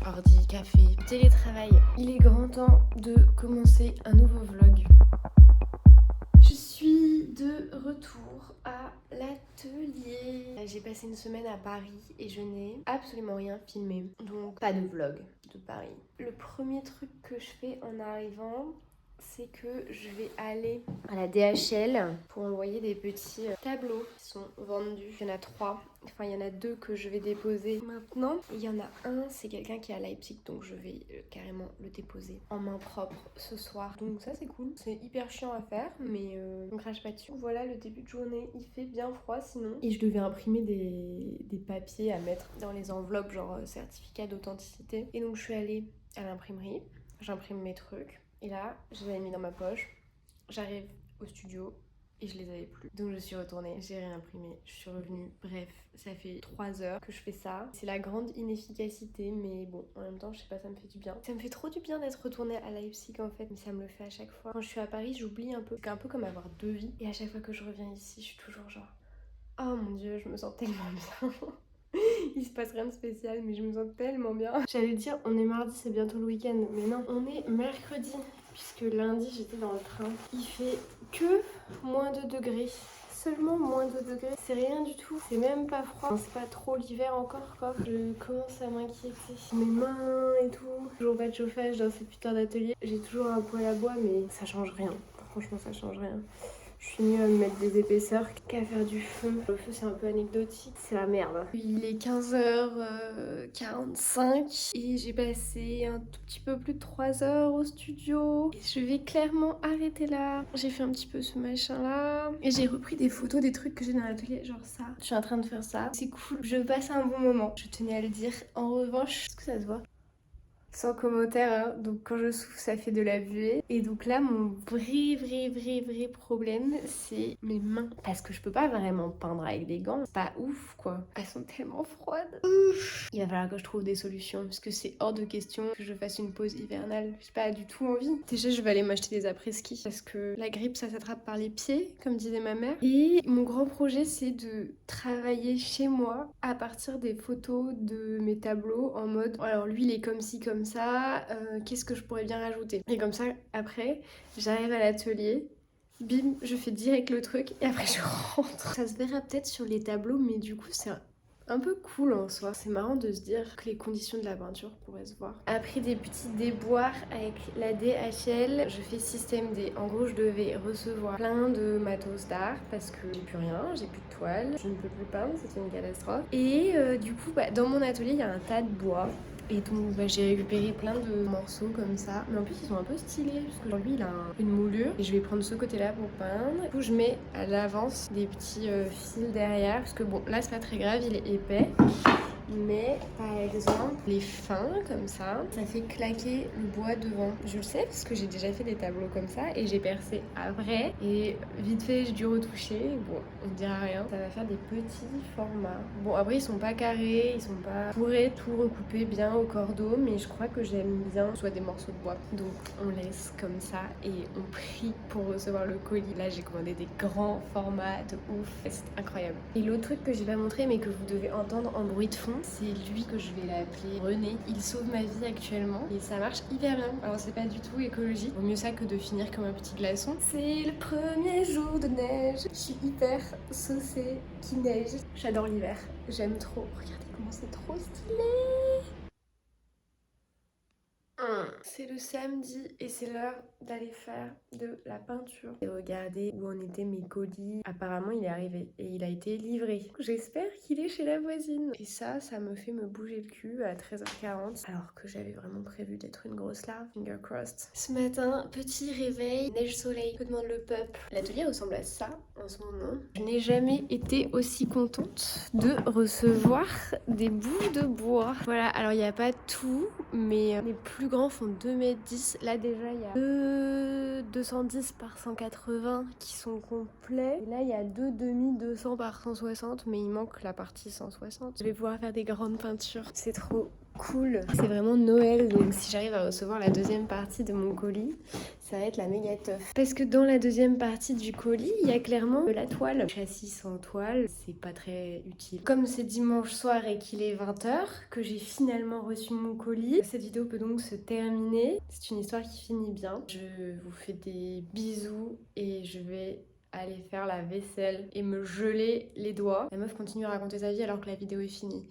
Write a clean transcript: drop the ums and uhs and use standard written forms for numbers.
ordi, café, télétravail. Il est grand temps de commencer un nouveau vlog. Je suis de retour à l'atelier. J'ai passé une semaine à Paris et je n'ai absolument rien filmé. Donc pas de vlog de Paris. Le premier truc que je fais en arrivant, c'est que je vais aller à la DHL pour envoyer des petits tableaux qui sont vendus. Il y en a 3. Enfin, il y en a 2 que je vais déposer maintenant. Il y en a un, c'est quelqu'un qui est à Leipzig, donc je vais carrément le déposer en main propre ce soir. Donc ça, c'est cool. C'est hyper chiant à faire, mais on crache pas dessus. Voilà le début de journée. Il fait bien froid sinon. Et je devais imprimer des papiers à mettre dans les enveloppes, genre certificat d'authenticité. Et donc je suis allée à l'imprimerie. J'imprime mes trucs. Et là, je les avais mis dans ma poche. J'arrive au studio et je les avais plus. Donc je suis retournée, j'ai réimprimé, je suis revenue. Bref, ça fait 3 heures que je fais ça. C'est la grande inefficacité, mais bon, en même temps, je sais pas, ça me fait du bien. Ça me fait trop du bien d'être retournée à Leipzig en fait, mais ça me le fait à chaque fois. Quand je suis à Paris, j'oublie un peu. C'est un peu comme avoir 2 vies. Et à chaque fois que je reviens ici, je suis toujours genre, oh mon dieu, je me sens tellement bien. Il se passe rien de spécial, mais je me sens tellement bien. J'allais dire, on est mardi, c'est bientôt le week-end, mais non, on est mercredi, puisque lundi j'étais dans le train. Il fait que moins 2 degrés. Seulement moins 2 degrés, c'est rien du tout, c'est même pas froid. C'est pas trop l'hiver encore quoi. Je commence à m'inquiéter. Mes mains et tout. Toujours pas de chauffage dans cette putain d'atelier. J'ai toujours un poêle à bois, mais ça change rien. Franchement, ça change rien. Je suis mieux à me mettre des épaisseurs qu'à faire du feu. Le feu, c'est un peu anecdotique, c'est la merde. Il est 15h45 et j'ai passé un tout petit peu plus de 3 heures au studio. Et je vais clairement arrêter là. J'ai fait un petit peu ce machin-là. Et j'ai repris des photos des trucs que j'ai dans l'atelier, genre ça. Je suis en train de faire ça. C'est cool. Je passe un bon moment. Je tenais à le dire. En revanche, est-ce que ça se voit ? Sans commentaire, hein. Donc quand je souffle ça fait de la buée. Et donc là mon vrai problème c'est mes mains. Parce que je peux pas vraiment peindre avec des gants, c'est pas ouf quoi. Elles sont tellement froides. Ouf. Il va falloir que je trouve des solutions parce que c'est hors de question que je fasse une pause hivernale. J'ai pas du tout envie. Déjà je vais aller m'acheter des après-ski parce que la grippe ça s'attrape par les pieds comme disait ma mère. Et mon grand projet c'est de travailler chez moi à partir des photos de mes tableaux en mode alors lui il est comme ci comme ça, qu'est-ce que je pourrais bien rajouter. Et comme ça après j'arrive à l'atelier, bim je fais direct le truc et après je rentre. Ça se verra peut-être sur les tableaux mais du coup c'est un peu cool en soi. C'est marrant de se dire que les conditions de la peinture pourraient se voir. Après des petits déboires avec la DHL, je fais système D. En gros, je devais recevoir plein de matos d'art parce que j'ai plus rien, j'ai plus de toile, je ne peux plus peindre, c'était une catastrophe. Et du coup, dans mon atelier, il y a un tas de bois. Et donc j'ai récupéré plein de morceaux comme ça. Mais en plus ils sont un peu stylés parce que genre lui il a une moulure. Et je vais prendre ce côté là pour peindre. Du coup je mets à l'avance des petits fils derrière. Parce que bon là c'est pas très grave, il est épais. Mais par exemple les fins comme ça fait claquer le bois devant. Je le sais parce que j'ai déjà fait des tableaux comme ça et j'ai percé après et vite fait j'ai dû retoucher. Bon on ne dira rien, ça va faire des petits formats. Bon après ils sont pas carrés, ils sont pas... Je pourrais tout recouper bien au cordeau mais je crois que j'aime bien soit des morceaux de bois. Donc on laisse comme ça et on prie pour recevoir le colis. Là j'ai commandé des grands formats de ouf, c'est incroyable. Et l'autre truc que j'ai pas montré mais que vous devez entendre en bruit de fond, c'est lui que je vais l'appeler René. Il sauve ma vie actuellement et ça marche hyper bien. Alors c'est pas du tout écologique, vaut mieux ça que de finir comme un petit glaçon. C'est le premier jour de neige. Je suis hyper saucée qui neige. J'adore l'hiver, j'aime trop. Regardez comment c'est trop stylé. C'est le samedi et c'est l'heure d'aller faire de la peinture. Et regardez où en étaient mes colis. Apparemment il est arrivé et il a été livré. J'espère qu'il est chez la voisine. Et ça me fait me bouger le cul à 13h40 alors que j'avais vraiment prévu d'être une grosse larve. Finger crossed. Ce matin, petit réveil, neige soleil. Que demande le peuple? L'atelier ressemble à ça en ce moment. Je n'ai jamais été aussi contente de recevoir des bouts de bois. Voilà, alors il n'y a pas tout, mais les plus grands font 2,10 m. Là déjà il y a 210 par 180 qui sont complets. Et là il y a 200 par 160, mais il manque la partie 160. Je vais pouvoir faire des grandes peintures. C'est trop cool. C'est vraiment Noël, donc si j'arrive à recevoir la deuxième partie de mon colis, ça va être la méga teuf. Parce que dans la deuxième partie du colis, il y a clairement la toile. Châssis sans toile, c'est pas très utile. Comme c'est dimanche soir et qu'il est 20h, que j'ai finalement reçu mon colis, cette vidéo peut donc se terminer. C'est une histoire qui finit bien. Je vous fais des bisous et je vais aller faire la vaisselle et me geler les doigts. La meuf continue à raconter sa vie alors que la vidéo est finie.